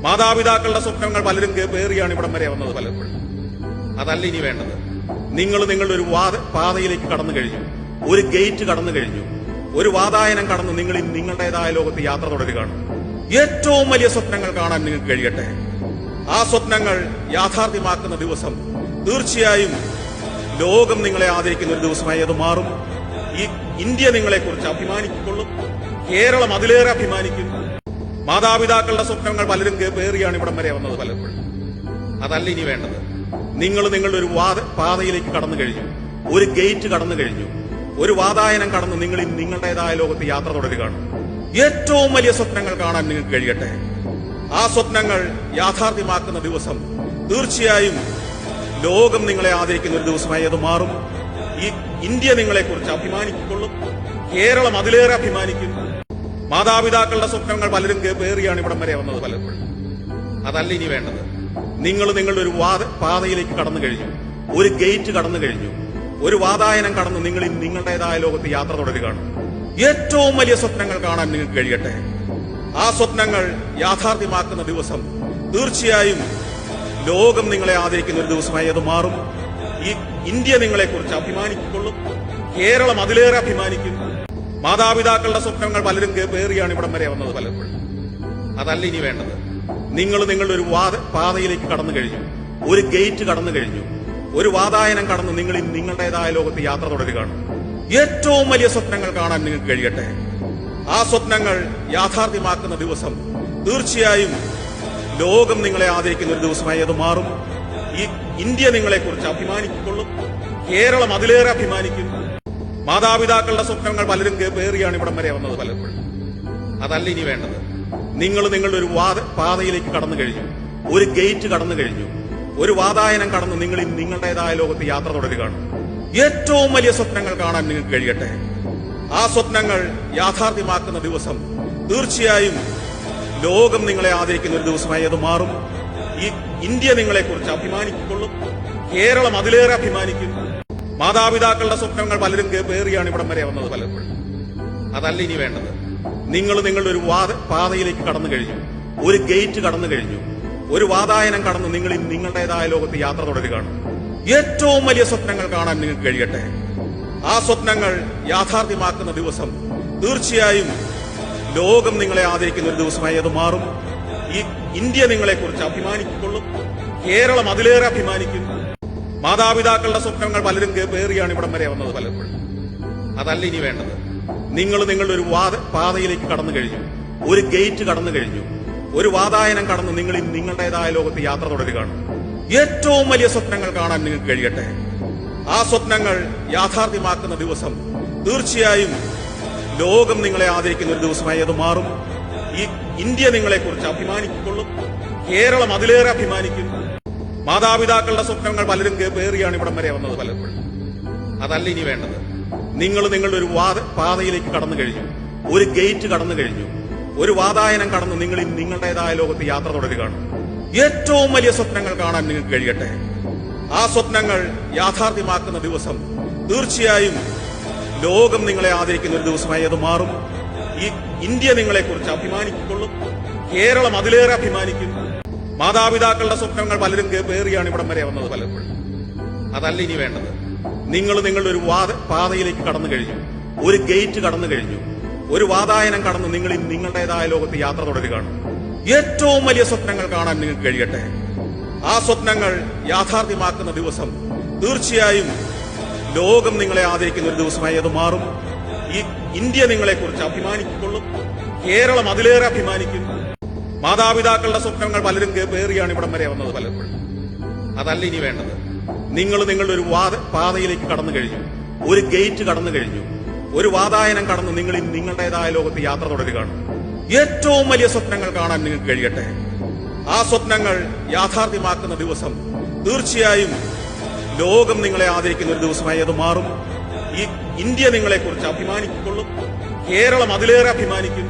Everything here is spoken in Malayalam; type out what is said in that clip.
മാതാപിതാക്കളുടെ സ്വപ്നങ്ങൾ പലരും പേറിയാണ് ഇവിടം വരെ വന്നത്. പലപ്പോഴും അതല്ല ഇനി വേണ്ടത്. നിങ്ങൾ നിങ്ങളുടെ ഒരു പാതയിലേക്ക് കടന്നു കഴിഞ്ഞു, ഒരു ഗേറ്റ് കടന്നു കഴിഞ്ഞു, ഒരു വാതായനം കടന്ന് നിങ്ങൾ നിങ്ങളുടേതായ ലോകത്ത് യാത്ര തുടരുകയാണ്. ഏറ്റവും വലിയ സ്വപ്നങ്ങൾ കാണാൻ നിങ്ങൾക്ക് കഴിയട്ടെ. ആ സ്വപ്നങ്ങൾ യാഥാർത്ഥ്യമാക്കുന്ന ദിവസം തീർച്ചയായും ലോകം നിങ്ങളെ ആദരിക്കുന്ന ഒരു ദിവസമായി അത് മാറും. ഈ ഇന്ത്യ നിങ്ങളെക്കുറിച്ച് അഭിമാനിക്കൊള്ളും. കേരളം അതിലേറെ അഭിമാനിക്കും. മാതാപിതാക്കളുടെ സ്വപ്നങ്ങൾ പലരും പേറിയാണ് ഇവിടം വരെ വന്നത്. പലപ്പോഴും അതല്ല ഇനി വേണ്ടത്. നിങ്ങൾ നിങ്ങളുടെ ഒരു പാതയിലേക്ക് കടന്നു കഴിഞ്ഞു, ഒരു ഗേറ്റ് കടന്നു കഴിഞ്ഞു, ഒരു വാതായനം കടന്ന് നിങ്ങൾ നിങ്ങളുടേതായ ലോകത്ത് യാത്ര തുടരുകയാണ്. ഏറ്റവും വലിയ സ്വപ്നങ്ങൾ കാണാൻ നിങ്ങൾക്ക് കഴിയട്ടെ. ആ സ്വപ്നങ്ങൾ യാഥാർത്ഥ്യമാക്കുന്ന ദിവസം തീർച്ചയായും ലോകം നിങ്ങളെ ആദരിക്കുന്ന ഒരു ദിവസമായി അത് മാറും. ഈ ഇന്ത്യ നിങ്ങളെക്കുറിച്ച് അഭിമാനിക്കൊള്ളും. കേരളം അതിലേറെ അഭിമാനിക്കും. മാതാപിതാക്കളുടെ സ്വപ്നങ്ങൾ പലരും പേറിയാണ് ഇവിടം വരെ വന്നത്. പലപ്പോഴും അതല്ല ഇനി വേണ്ടത്. നിങ്ങൾ നിങ്ങളുടെ ഒരു പാതയിലേക്ക് കടന്നു കഴിഞ്ഞു, ഒരു ഗേറ്റ് കടന്നു കഴിഞ്ഞു, ഒരു വാതായനം കടന്ന് നിങ്ങൾ നിങ്ങളുടേതായ ലോകത്ത് യാത്ര തുടരുകയാണ്. ഏറ്റവും വലിയ സ്വപ്നങ്ങൾ കാണാൻ നിങ്ങൾക്ക് കഴിയട്ടെ. ആ സ്വപ്നങ്ങൾ യാഥാർത്ഥ്യമാക്കുന്ന ദിവസം തീർച്ചയായും ലോകം നിങ്ങളെ ആദരിക്കുന്ന ഒരു ദിവസമായി അത് മാറും. ഈ ഇന്ത്യ നിങ്ങളെക്കുറിച്ച് അഭിമാനിക്കൊള്ളും. കേരളം അതിലേറെ അഭിമാനിക്കും. മാതാപിതാക്കളുടെ സ്വപ്നങ്ങൾ പലരും പേറിയാണ് ഇവിടം വരെ വന്നത്. പലപ്പോഴും അതല്ല ഇനി വേണ്ടത്. നിങ്ങൾ നിങ്ങളുടെ ഒരു പാതയിലേക്ക് കടന്നു കഴിഞ്ഞു, ഒരു ഗേറ്റ് കടന്നു കഴിഞ്ഞു, ഒരു വാതായനം കടന്ന് നിങ്ങൾ നിങ്ങളുടേതായ ലോകത്ത് യാത്ര തുടരുകയാണ്. ഏറ്റവും വലിയ സ്വപ്നങ്ങൾ കാണാൻ നിങ്ങൾക്ക് കഴിയട്ടെ. ആ സ്വപ്നങ്ങൾ യാഥാർത്ഥ്യമാക്കുന്ന ദിവസം തീർച്ചയായും ലോകം നിങ്ങളെ ആദരിക്കുന്ന ഒരു ദിവസമായി അത് മാറും. ഈ ഇന്ത്യ നിങ്ങളെക്കുറിച്ച് അഭിമാനിക്കൊള്ളും. കേരളം അതിലേറെ അഭിമാനിക്കും. മാതാപിതാക്കളുടെ സ്വപ്നങ്ങൾ പലരും പേറിയാണ് ഇവിടം വരെ വന്നത്. പലപ്പോഴും അതല്ല ഇനി വേണ്ടത്. നിങ്ങൾ നിങ്ങളുടെ ഒരു പാതയിലേക്ക് കടന്നു കഴിഞ്ഞു, ഒരു ഗേറ്റ് കടന്നു കഴിഞ്ഞു, ഒരു വാതായനം കടന്ന് നിങ്ങൾ നിങ്ങളുടേതായ ലോകത്ത് യാത്ര തുടരുകയാണ്. ഏറ്റവും വലിയ സ്വപ്നങ്ങൾ കാണാൻ നിങ്ങൾക്ക് കഴിയട്ടെ. ആ സ്വപ്നങ്ങൾ യാഥാർത്ഥ്യമാക്കുന്ന ദിവസം തീർച്ചയായും ലോകം നിങ്ങളെ ആദരിക്കുന്ന ഒരു ദിവസമായി അത് മാറും. ഈ ഇന്ത്യ നിങ്ങളെക്കുറിച്ച് അഭിമാനിക്കൊള്ളും. കേരളം അതിലേറെ അഭിമാനിക്കും. മാതാപിതാക്കളുടെ സ്വപ്നങ്ങൾ പലരും പേറിയാണ് ഇവിടം വരെ വന്നത്. പലപ്പോഴും അതല്ല ഇനി വേണ്ടത്. നിങ്ങൾ നിങ്ങളുടെ ഒരു പാതയിലേക്ക് കടന്നു കഴിഞ്ഞു, ഒരു ഗേറ്റ് കടന്നു കഴിഞ്ഞു, ഒരു വാതായനം കടന്ന് നിങ്ങൾ നിങ്ങളുടേതായ ലോകത്ത് യാത്ര തുടരുകയാണ്. ഏറ്റവും വലിയ സ്വപ്നങ്ങൾ കാണാൻ നിങ്ങൾക്ക് കഴിയട്ടെ. ആ സ്വപ്നങ്ങൾ യാഥാർത്ഥ്യമാക്കുന്ന ദിവസം തീർച്ചയായും ലോകം നിങ്ങളെ ആദരിക്കുന്ന ഒരു ദിവസമായി അത് മാറും. ഈ ഇന്ത്യ നിങ്ങളെക്കുറിച്ച് അഭിമാനിക്കൊള്ളും. കേരളം അതിലേറെ അഭിമാനിക്കും. മാതാപിതാക്കളുടെ സ്വപ്നങ്ങൾ പലരും പേറിയാണ് ഇവിടം വരെ വന്നത്. പലപ്പോഴും അതല്ല ഇനി വേണ്ടത്. നിങ്ങൾ നിങ്ങളുടെ ഒരു പാതയിലേക്ക് കടന്നു കഴിഞ്ഞു, ഒരു ഗേറ്റ് കടന്നു കഴിഞ്ഞു, ഒരു വാതായനം കടന്ന് നിങ്ങൾ നിങ്ങളുടേതായ ലോകത്ത് യാത്ര തുടരുകയാണ്. ഏറ്റവും വലിയ സ്വപ്നങ്ങൾ കാണാൻ നിങ്ങൾക്ക് കഴിയട്ടെ. ആ സ്വപ്നങ്ങൾ യാഥാർത്ഥ്യമാക്കുന്ന ദിവസം തീർച്ചയായും ലോകം നിങ്ങളെ ആദരിക്കുന്ന ഒരു ദിവസമായി അത് മാറും. ഈ ഇന്ത്യ നിങ്ങളെക്കുറിച്ച് അഭിമാനിക്കൊള്ളും. കേരളം അതിലേറെ അഭിമാനിക്കും. മാതാപിതാക്കളുടെ സ്വപ്നങ്ങൾ പലരും പേറിയാണ് ഇവിടം വരെ വന്നത്. പലപ്പോഴും അതല്ല ഇനി വേണ്ടത്. നിങ്ങൾ നിങ്ങളുടെ ഒരു പാതയിലേക്ക് കടന്നു കഴിഞ്ഞു, ഒരു ഗേറ്റ് കടന്നു കഴിഞ്ഞു, ഒരു വാതായനം കടന്ന് നിങ്ങൾ നിങ്ങളുടേതായ ലോകത്ത് യാത്ര തുടരുകയാണ്. ഏറ്റവും വലിയ സ്വപ്നങ്ങൾ കാണാൻ നിങ്ങൾക്ക് കഴിയട്ടെ. ആ സ്വപ്നങ്ങൾ യാഥാർത്ഥ്യമാക്കുന്ന ദിവസം തീർച്ചയായും ലോകം നിങ്ങളെ ആദരിക്കുന്ന ഒരു ദിവസമായി അത് മാറും. ഈ ഇന്ത്യ നിങ്ങളെക്കുറിച്ച് അഭിമാനിക്കൊള്ളും. കേരളം അതിലേറെ അഭിമാനിക്കും. മാതാപിതാക്കളുടെ സ്വപ്നങ്ങൾ പലരും പേറിയാണ് ഇവിടം വരെ വന്നത്. പലപ്പോഴും അതല്ല ഇനി വേണ്ടത്. നിങ്ങൾ നിങ്ങളുടെ ഒരു പാതയിലേക്ക് കടന്നു കഴിഞ്ഞു, ഒരു ഗേറ്റ് കടന്നു കഴിഞ്ഞു, ഒരു വാതായനം കടന്ന് നിങ്ങൾ നിങ്ങളുടേതായ ലോകത്ത് യാത്ര തുടരുകയാണ്. ഏറ്റവും വലിയ സ്വപ്നങ്ങൾ കാണാൻ നിങ്ങൾക്ക് കഴിയട്ടെ. ആ സ്വപ്നങ്ങൾ യാഥാർത്ഥ്യമാക്കുന്ന ദിവസം തീർച്ചയായും ലോകം നിങ്ങളെ ആദരിക്കുന്ന ഒരു ദിവസമായി അത് മാറും. ഈ ഇന്ത്യ നിങ്ങളെക്കുറിച്ച് അഭിമാനിക്കൊള്ളും. കേരളം അതിലേറെ അഭിമാനിക്കും. മാതാപിതാക്കളുടെ സ്വപ്നങ്ങൾ പലരും പേറിയാണ് ഇവിടം വരെ വന്നത്. പലപ്പോഴും അതല്ല ഇനി വേണ്ടത്. നിങ്ങൾ നിങ്ങളുടെ ഒരു പാതയിലേക്ക് കടന്നു കഴിഞ്ഞു, ഒരു ഗേറ്റ് കടന്നു കഴിഞ്ഞു, ഒരു വാതായനം കടന്ന് നിങ്ങൾ നിങ്ങളുടേതായ ലോകത്ത് യാത്ര തുടരുകയാണ്. ഏറ്റവും വലിയ സ്വപ്നങ്ങൾ കാണാൻ നിങ്ങൾക്ക് കഴിയട്ടെ. ആ സ്വപ്നങ്ങൾ യാഥാർത്ഥ്യമാക്കുന്ന ദിവസം തീർച്ചയായും ലോകം നിങ്ങളെ ആദരിക്കുന്ന ഒരു ദിവസമായി അത് മാറും. ഈ ഇന്ത്യ നിങ്ങളെക്കുറിച്ച് അഭിമാനിക്കൊള്ളും. കേരളം അതിലേറെ അഭിമാനിക്കും.